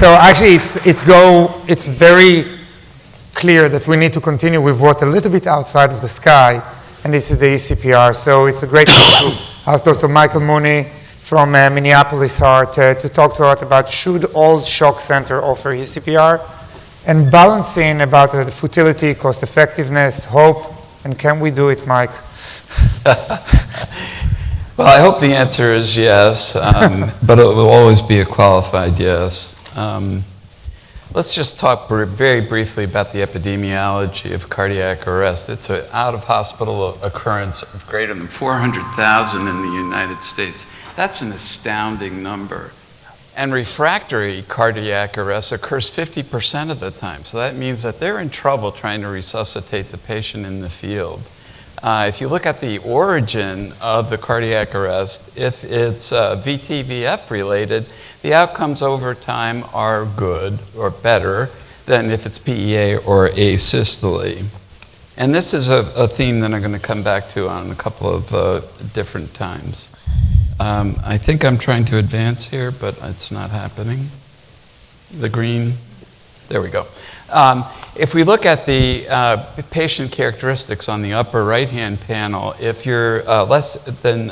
So actually, it's very clear that we need to continue with what a little bit outside of the sky, and this is the ECPR. So it's a great honor to ask Dr. Michael Mooney from Minneapolis Heart to talk to us about should all shock center offer ECPR, and balancing about the futility, cost effectiveness, hope, and can we do it, Mike? Well, I hope the answer is yes, but it will always be a qualified yes. Let's just talk very briefly about the epidemiology of cardiac arrest. It's an out-of-hospital occurrence of greater than 400,000 in the United States. That's an astounding number. And refractory cardiac arrest occurs 50% of the time. So that means that they're in trouble trying to resuscitate the patient in the field. If you look at the origin of the cardiac arrest, if it's VT-VF related, the outcomes over time are good or better than if it's PEA or asystole. And this is a theme that I'm going to come back to on a couple of different times. I think I'm trying to advance here, but it's not happening. The green, there we go. If we look at the patient characteristics on the upper right-hand panel, if you're less than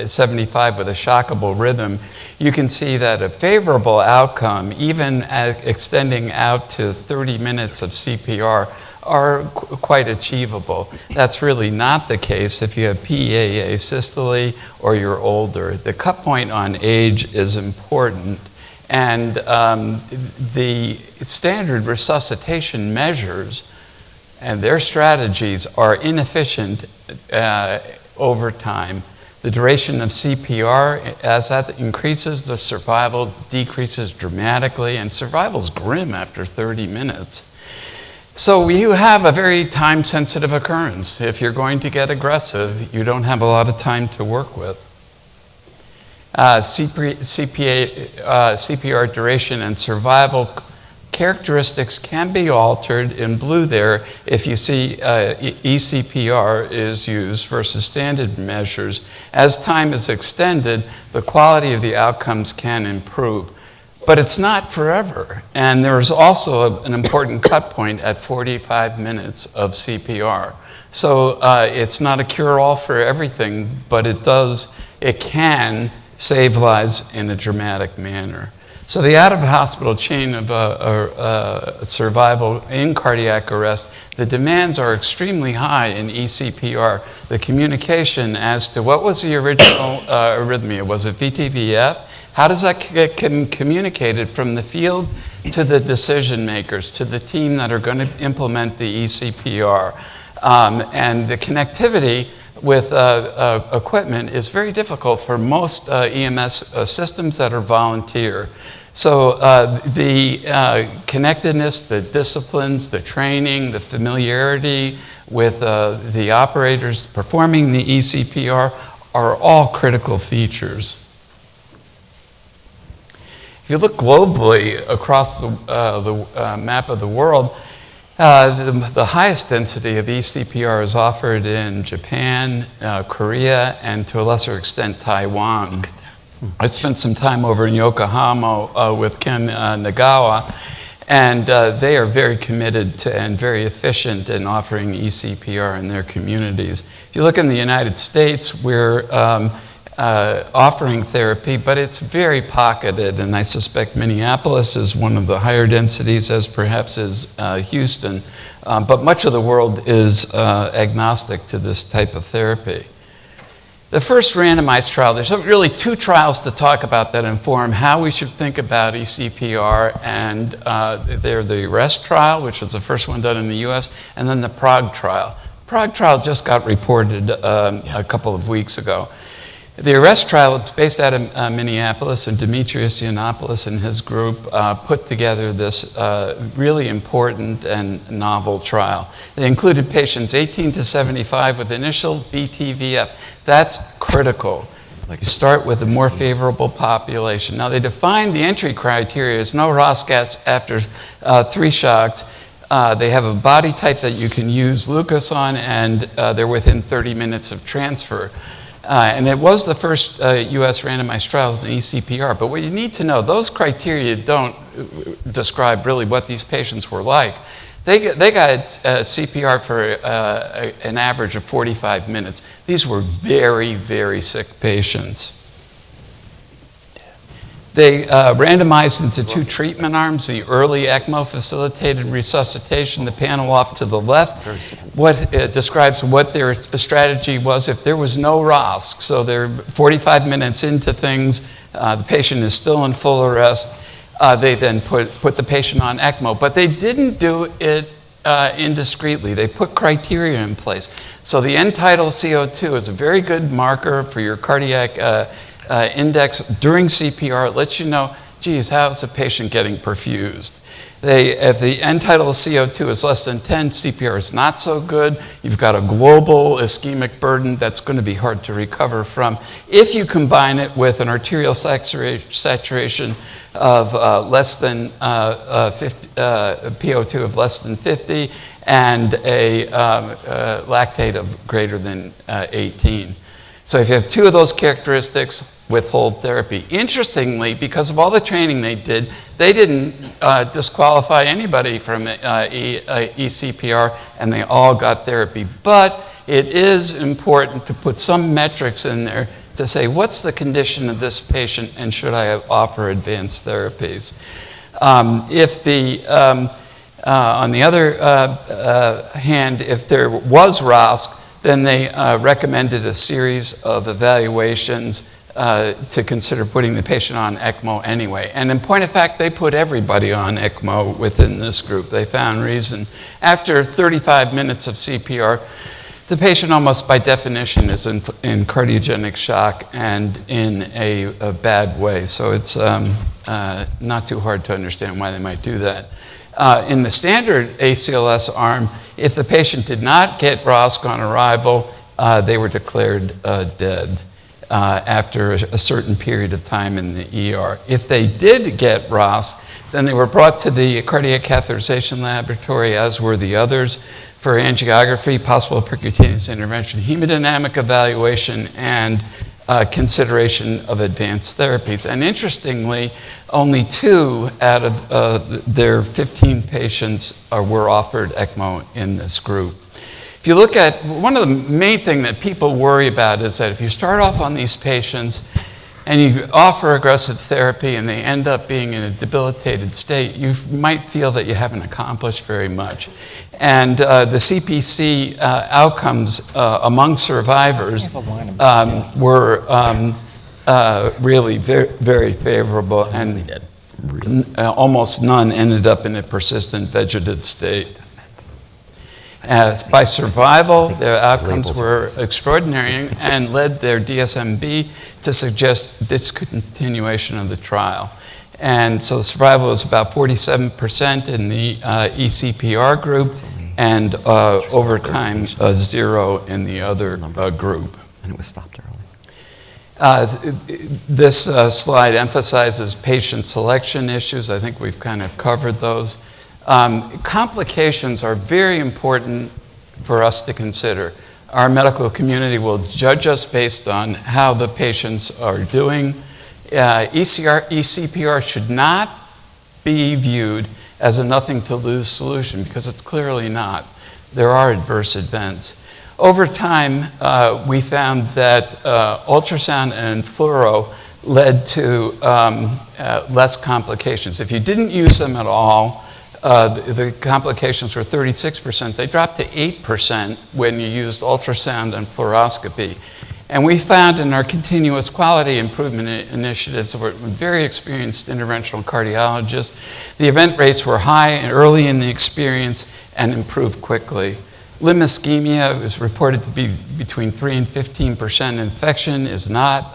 75 with a shockable rhythm, you can see that a favorable outcome, even extending out to 30 minutes of CPR, are quite achievable. That's really not the case if you have PEA asystole or you're older. The cut point on age is important. And the standard resuscitation measures and their strategies are inefficient over time. The duration of CPR, as that increases, the survival decreases dramatically, and survival's grim after 30 minutes. So you have a very time-sensitive occurrence. If you're going to get aggressive, you don't have a lot of time to work with. CPR duration and survival characteristics can be altered in blue there if you see ECPR is used versus standard measures. As time is extended, the quality of the outcomes can improve. But it's not forever. And there's also an important cut point at 45 minutes of CPR. So it's not a cure-all for everything, but it can save lives in a dramatic manner. So the out-of-hospital chain of survival in cardiac arrest, the demands are extremely high in ECPR. The communication as to what was the original arrhythmia, was it VT-VF? How does that get communicated from the field to the decision makers, to the team that are going to implement the ECPR? And the connectivity with equipment is very difficult for most EMS systems that are volunteer. So the connectedness, the disciplines, the training, the familiarity with the operators performing the ECPR are all critical features. If you look globally across the map of the world, the highest density of ECPR is offered in Japan, Korea, and to a lesser extent, Taiwan. I spent some time over in Yokohama with Ken Nagawa, and they are very committed to and very efficient in offering ECPR in their communities. If you look in the United States, we're offering therapy, but it's very pocketed, and I suspect Minneapolis is one of the higher densities, as perhaps is Houston, but much of the world is agnostic to this type of therapy. The first randomized trial, there's really two trials to talk about that inform how we should think about ECPR, and they're the ARREST trial, which was the first one done in the US, and then the PROG trial. PROG trial just got reported a couple of weeks ago. The ARREST trial is based out of Minneapolis, and Demetrius Yiannopoulos and his group put together this really important and novel trial. They included patients 18 to 75 with initial VT-VF. That's critical. You start with a more favorable population. Now, they defined the entry criteria as no ROS gas after 3 shocks. They have a body type that you can use Lucas on, and they're within 30 minutes of transfer. And it was the first US randomized trial in ECPR. But what you need to know, those criteria don't describe really what these patients were like. They got CPR for an average of 45 minutes. These were very, very sick patients. They randomized into 2 treatment arms, the early ECMO-facilitated resuscitation, the panel off to the left, describes what their strategy was if there was no ROSC. So they're 45 minutes into things, the patient is still in full arrest, they then put the patient on ECMO. But they didn't do it indiscreetly. They put criteria in place. So the end-tidal CO2 is a very good marker for your cardiac index during CPR. It lets you know, geez, how's the patient getting perfused? If the end-tidal CO2 is less than 10, CPR is not so good. You've got a global ischemic burden that's going to be hard to recover from. If you combine it with an arterial saturation of less than 50, PO2 of less than 50, and a lactate of greater than 18. So if you have 2 of those characteristics, withhold therapy. Interestingly, because of all the training they did, they didn't disqualify anybody from ECPR, and they all got therapy. But it is important to put some metrics in there to say, what's the condition of this patient, and should I offer advanced therapies? On the other hand, if there was ROSC, then they recommended a series of evaluations to consider putting the patient on ECMO anyway. And in point of fact, they put everybody on ECMO within this group. They found reason. After 35 minutes of CPR, the patient almost by definition is in cardiogenic shock and in a bad way. So it's not too hard to understand why they might do that. In the standard ACLS arm, if the patient did not get ROSC on arrival, they were declared dead after a certain period of time in the ER. If they did get ROSC, then they were brought to the cardiac catheterization laboratory, as were the others, for angiography, possible percutaneous intervention, hemodynamic evaluation, and consideration of advanced therapies. And interestingly, only 2 out of their 15 patients were offered ECMO in this group. If you look at, one of the main things that people worry about is that if you start off on these patients and you offer aggressive therapy and they end up being in a debilitated state, you might feel that you haven't accomplished very much. And the CPC outcomes among survivors were really very, very favorable, and almost none ended up in a persistent vegetative state. By survival, their outcomes were extraordinary and led their DSMB to suggest discontinuation of the trial. And so the survival was about 47% in the ECPR group, and over time, 0 in the other group. And it was stopped early. This slide emphasizes patient selection issues. I think we've kind of covered those. Complications are very important for us to consider. Our medical community will judge us based on how the patients are doing. ECPR should not be viewed as a nothing-to-lose solution, because it's clearly not. There are adverse events. Over time, we found that ultrasound and fluoro led to less complications. If you didn't use them at all, the complications were 36%. They dropped to 8% when you used ultrasound and fluoroscopy. And we found in our continuous quality improvement initiatives, we're very experienced interventional cardiologists, the event rates were high and early in the experience and improved quickly. Limb ischemia was reported to be between 3 and 15% infection, is not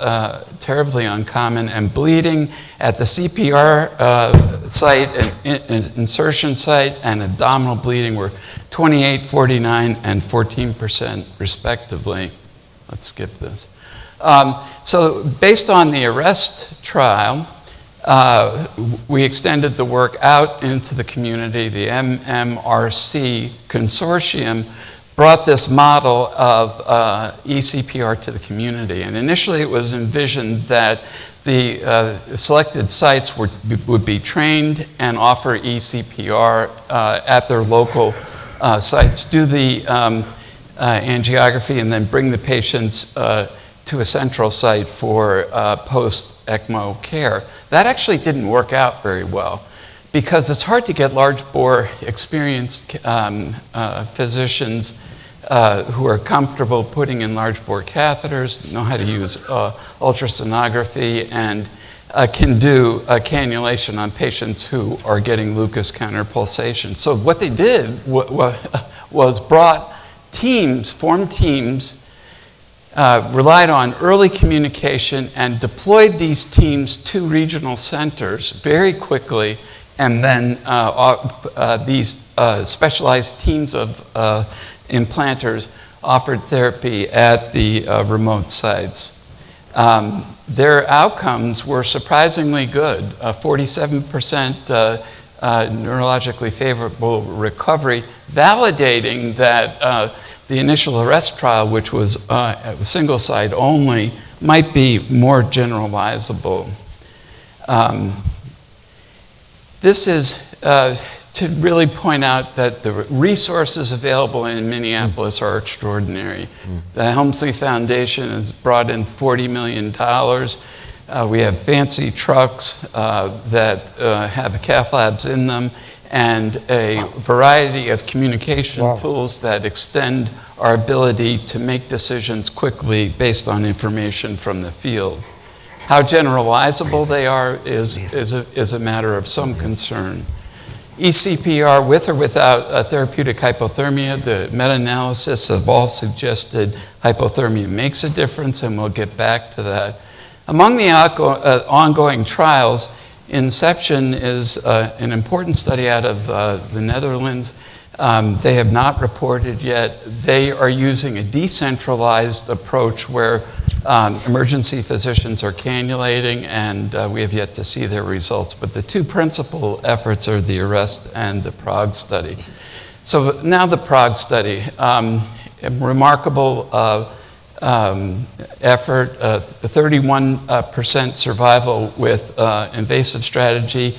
terribly uncommon, and bleeding at the CPR site and insertion site and abdominal bleeding were 28, 49, and 14% respectively. Let's skip this. So based on the ARREST trial, we extended the work out into the community. The MMRC consortium brought this model of ECPR to the community. And initially it was envisioned that the selected sites would be trained and offer ECPR at their local sites, do the angiography, and then bring the patients to a central site for post-ECMO care. That actually didn't work out very well because it's hard to get large bore experienced physicians who are comfortable putting in large bore catheters, know how to use ultrasonography, and can do cannulation on patients who are getting Lucas counterpulsation. So what they did was brought teams, formed teams, relied on early communication and deployed these teams to regional centers very quickly, and then these specialized teams of implanters offered therapy at the remote sites. Their outcomes were surprisingly good, 47% neurologically favorable recovery, validating that the initial arrest trial, which was single site only, might be more generalizable. This is to really point out that the resources available in Minneapolis are extraordinary. The Helmsley Foundation has brought in $40 million. We have fancy trucks that have cath labs in them, and a variety of communication tools that extend our ability to make decisions quickly based on information from the field. How generalizable they are is a matter of some concern. ECPR with or without therapeutic hypothermia, the meta-analysis have all suggested hypothermia makes a difference, and we'll get back to that. Among the ongoing trials, Inception is an important study out of the Netherlands. They have not reported yet. They are using a decentralized approach where emergency physicians are cannulating, and we have yet to see their results. But the two principal efforts are the ARREST and the PROG study. So now the PROG study, a remarkable effort, 31% survival with invasive strategy,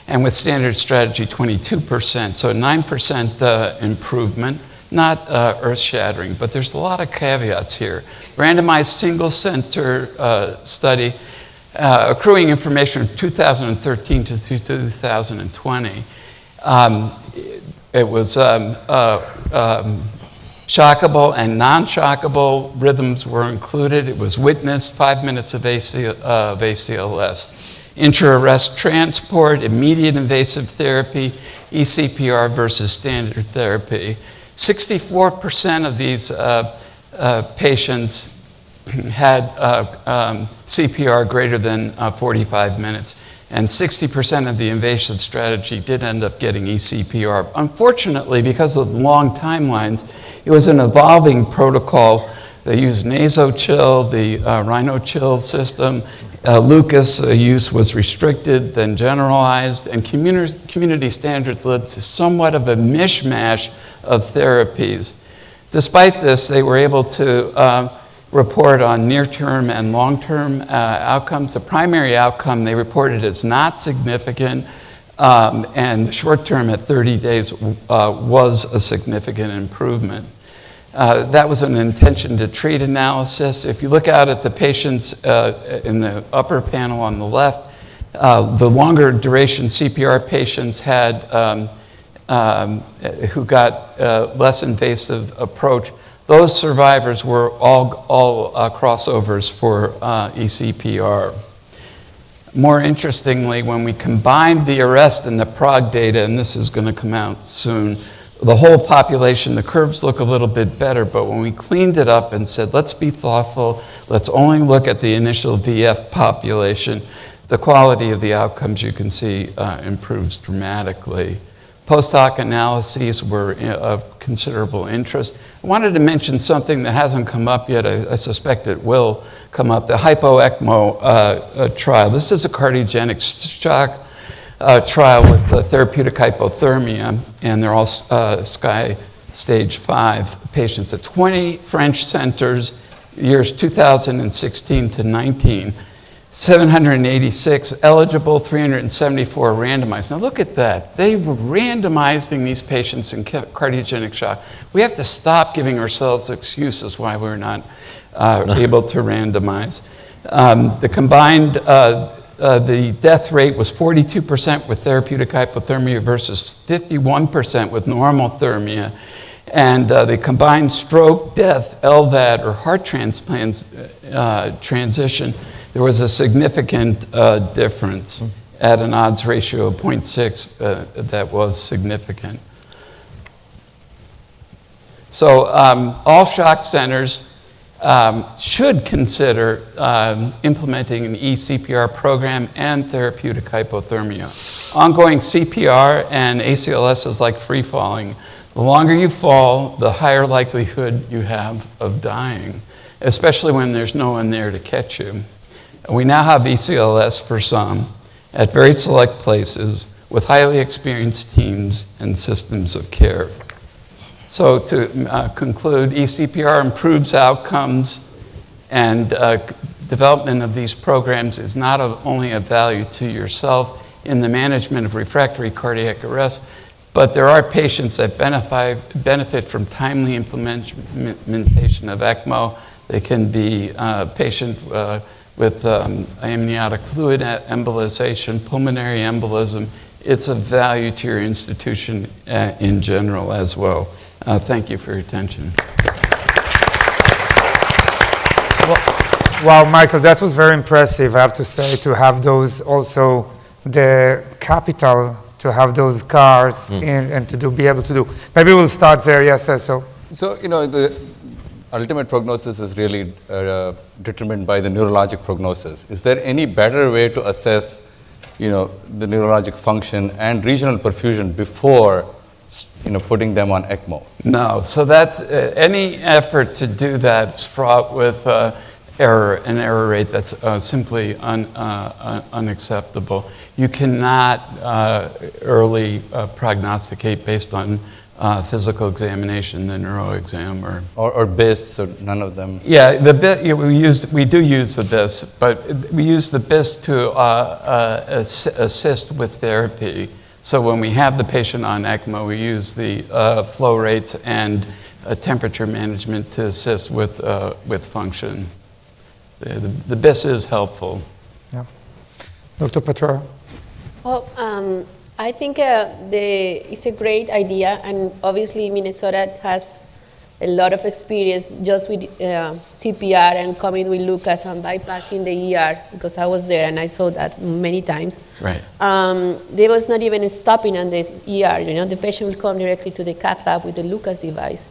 and with standard strategy, 22%. So 9% improvement, not earth-shattering, but there's a lot of caveats here. Randomized single-center study, accruing information from 2013 to 2020. It was shockable and non-shockable rhythms were included. It was witnessed 5 minutes of ACLS. Intra-arrest transport, immediate invasive therapy, ECPR versus standard therapy. 64% of these patients had CPR greater than 45 minutes, and 60% of the invasive strategy did end up getting ECPR. Unfortunately, because of the long timelines, it was an evolving protocol. They used nasochill, the rhinochill system. Lucas use was restricted, then generalized, and community standards led to somewhat of a mishmash of therapies. Despite this, they were able to report on near-term and long-term outcomes. The primary outcome they reported as not significant, and the short-term at 30 days was a significant improvement. That was an intention to treat analysis. If you look out at the patients in the upper panel on the left, the longer duration CPR patients had who got less invasive approach. Those survivors were all crossovers for ECPR. More interestingly, when we combined the ARREST and the PROG data, and this is going to come out soon, the whole population, the curves look a little bit better, but when we cleaned it up and said, let's be thoughtful, let's only look at the initial VF population, the quality of the outcomes you can see improves dramatically. Post hoc analyses were of considerable interest. I wanted to mention something that hasn't come up yet. I suspect it will come up, the hypo-ECMO trial. This is a cardiogenic shock trial with therapeutic hypothermia, and they're all SCI stage 5 patients at 20 French centers, years 2016 to 19. 786 eligible, 374 randomized. Now look at that. They were randomizing these patients in cardiogenic shock. We have to stop giving ourselves excuses why we're not able to randomize. The combined, the death rate was 42% with therapeutic hypothermia versus 51% with normal thermia. And the combined stroke, death, LVAD, or heart transplants transition, there was a significant difference at an odds ratio of 0.6 that was significant. So all shock centers should consider implementing an ECPR program and therapeutic hypothermia. Ongoing CPR and ACLS is like free falling. The longer you fall, the higher likelihood you have of dying, especially when there's no one there to catch you. We now have ECLS for some at very select places with highly experienced teams and systems of care. So to conclude, ECPR improves outcomes, and development of these programs is not only of value to yourself in the management of refractory cardiac arrest, but there are patients that benefit from timely implementation of ECMO. They can be a patient with amniotic fluid embolization, pulmonary embolism. It's of value to your institution in general as well. Thank you for your attention. Wow, Michael, that was very impressive, I have to say, to have those also, the capital, to have those cars and to be able to do. Maybe we'll start there, yes, so. So, the ultimate prognosis is really determined by the neurologic prognosis. Is there any better way to assess, the neurologic function and regional perfusion before, putting them on ECMO? No. So that's any effort to do that is fraught with an error rate that's simply unacceptable. You cannot early prognosticate based on physical examination, the neuro exam, or BIS, or none of them. Yeah, the BIS, we do use the BIS, but we use the BIS to assist with therapy. So when we have the patient on ECMO, we use the flow rates and temperature management to assist with function. The BIS is helpful. Yeah. Dr. Petraro? Well, I think it's a great idea, and obviously Minnesota has a lot of experience just with CPR and coming with Lucas and bypassing the ER, because I was there and I saw that many times. Right. There was not even stopping on the ER, the patient will come directly to the cath lab with the Lucas device.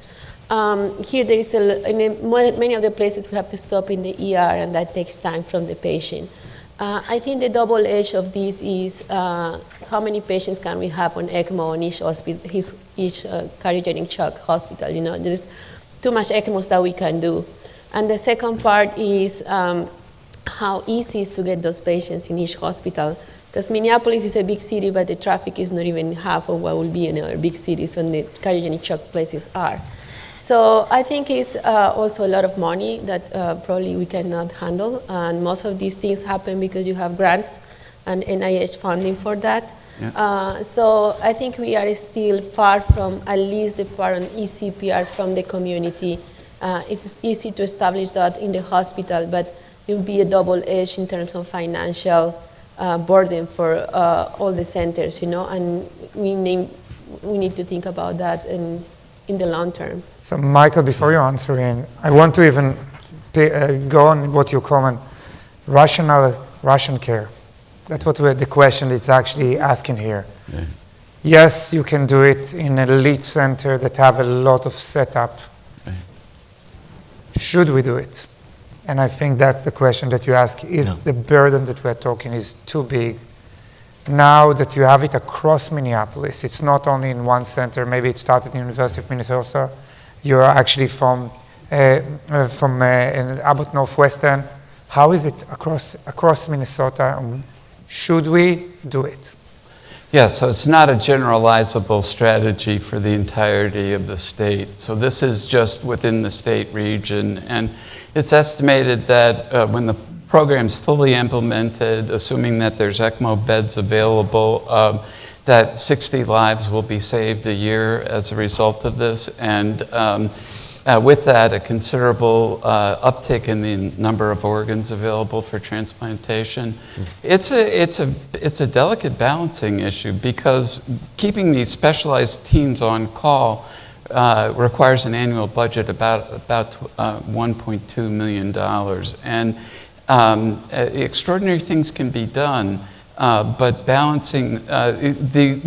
Here there is, many of the places we have to stop in the ER, and that takes time from the patient. I think the double edge of this is how many patients can we have on ECMO on each hospital, each cardiogenic shock hospital. There's too much ECMOs that we can do. And the second part is how easy it is to get those patients in each hospital. Because Minneapolis is a big city, but the traffic is not even half of what will be in other big cities when the cardiogenic shock places are. So I think it's also a lot of money that probably we cannot handle. And most of these things happen because you have grants and NIH funding for that. Yeah. So I think we are still far from at least the part on ECPR from the community. It's easy to establish that in the hospital, but it will be a double edge in terms of financial burden for all the centers, and we need to think about that in the long term. So Michael, before you answer in, I want to even go on what you comment, Russian care. That's what the question is actually asking here. Yeah. Yes, you can do it in an elite center that have a lot of setup. Right. Should we do it? And I think that's the question that you ask, is the burden that we're talking is too big? Now that you have it across Minneapolis, it's not only in one center, maybe it started in the University of Minnesota, you're actually from Abbott Northwestern. How is it across Minnesota? Should we do it? Yeah, so it's not a generalizable strategy for the entirety of the state. So this is just within the state region. And it's estimated that when the program's fully implemented, assuming that there's ECMO beds available, that 60 lives will be saved a year as a result of this. And with that, a considerable uptick in the number of organs available for transplantation. It's a delicate balancing issue because keeping these specialized teams on call requires an annual budget about $1.2 million. And extraordinary things can be done, but balancing the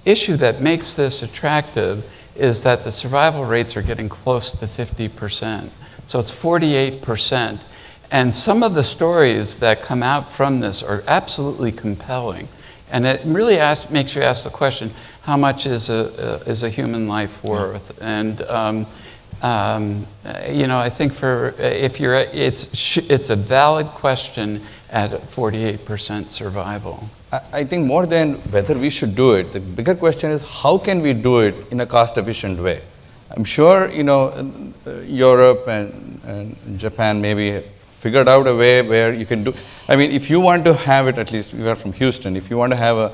issue that makes this attractive is that the survival rates are getting close to 50%. So it's 48%. And some of the stories that come out from this are absolutely compelling. And it really makes you ask the question, how much is a human life worth? And I think it's a valid question at 48% survival. I think more than whether we should do it, the bigger question is how can we do it in a cost-efficient way? I'm sure, Europe and Japan maybe figured out a way where you can do. I mean, if you want to have it, at least we are from Houston, if you want to have a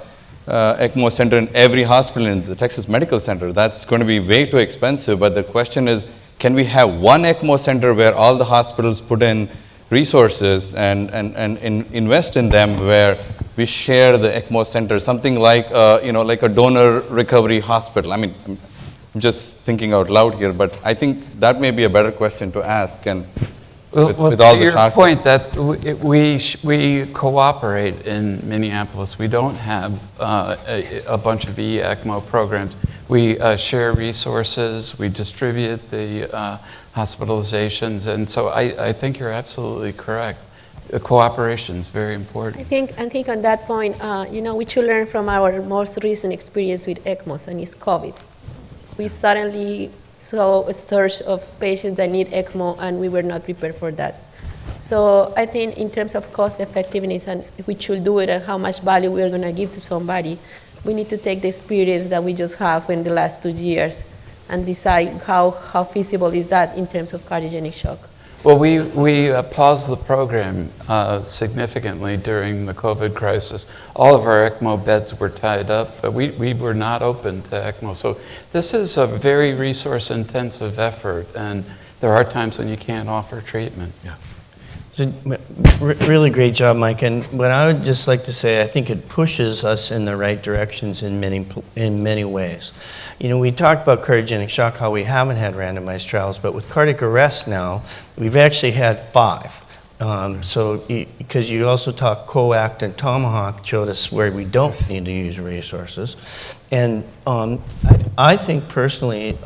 ECMO center in every hospital in the Texas Medical Center, that's going to be way too expensive. But the question is, can we have one ECMO center where all the hospitals put in resources and invest in them, where we share the ECMO center, something like like a donor recovery hospital. I mean, I'm just thinking out loud here, but I think that may be a better question to ask. And with all the your shocks, point that we cooperate in Minneapolis. We don't have a bunch of ECMO programs. We share resources. We distribute the hospitalizations, and so I think you're absolutely correct. Cooperation is very important. I think on that point, we should learn from our most recent experience with ECMOs, and it's COVID. We suddenly saw a surge of patients that need ECMO, and we were not prepared for that. So I think in terms of cost effectiveness and if we should do it and how much value we're going to give to somebody, we need to take the experience that we just have in the last 2 years and decide how feasible is that in terms of cardiogenic shock. Well, we paused the program significantly during the COVID crisis. All of our ECMO beds were tied up, but we were not open to ECMO. So this is a very resource-intensive effort, and there are times when you can't offer treatment. Yeah. So, really great job, Mike. And what I would just like to say, I think it pushes us in the right directions in many ways. We talked about cardiogenic shock, how we haven't had randomized trials, but with cardiac arrest now, we've actually had 5. Because you also talk COACT and Tomahawk showed us where we don't need to use resources. And I think personally,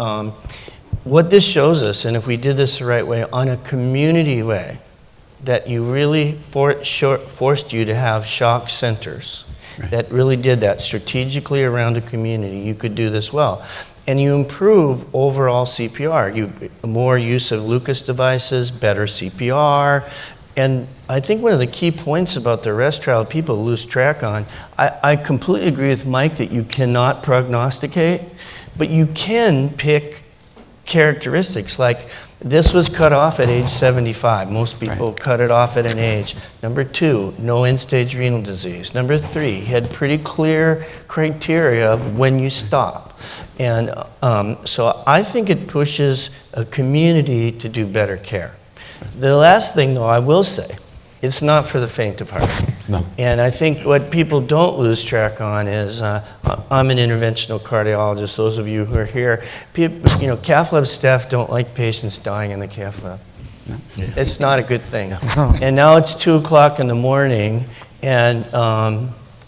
what this shows us, and if we did this the right way, on a community way, that you really forced you to have shock centers that really did that strategically around a community, you could do this well. And you improve overall CPR. More use of Lucas devices, better CPR. And I think one of the key points about the arrest trial people lose track on, I completely agree with Mike that you cannot prognosticate, but you can pick characteristics like this was cut off at age 75. Most people cut it off at an age. Number 2, no end-stage renal disease. Number 3, he had pretty clear criteria of when you stop. And so I think it pushes a community to do better care. The last thing, though, I will say, it's not for the faint of heart. No. And I think what people don't lose track on is, I'm an interventional cardiologist, those of you who are here, cath lab staff don't like patients dying in the cath lab. No. It's not a good thing. No. And now it's 2 o'clock in the morning, and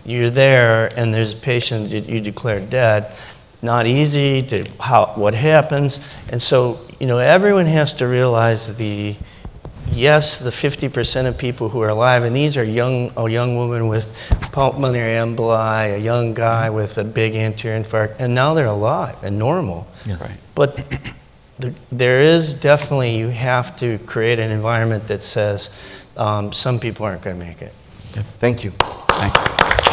you're there, and there's a patient that you declare dead. Not easy to what happens. And so, everyone has to realize the 50% of people who are alive, and these are a young woman with pulmonary emboli, a young guy with a big anterior infarct, and now they're alive and normal. Yeah. Right. But there is definitely, you have to create an environment that says some people aren't going to make it. Thank you. Thanks.